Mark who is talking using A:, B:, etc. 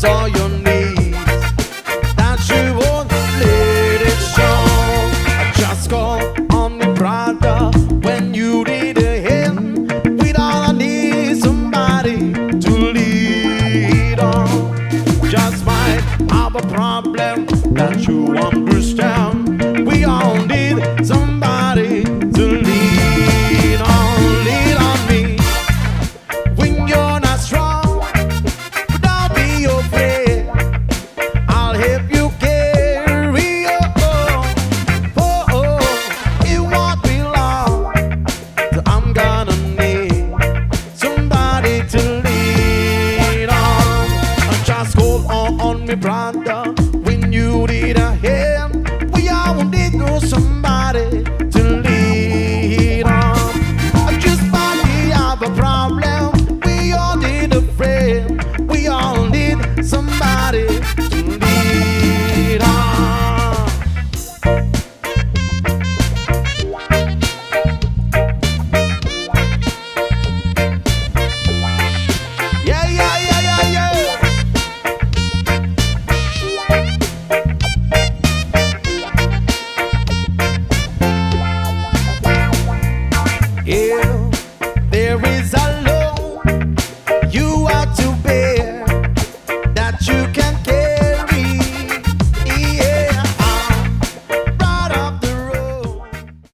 A: was all you need, that you won't let it show. Just call on me, brother, when you need a hand. We all need somebody to lead on. Just might have a problem that you understand.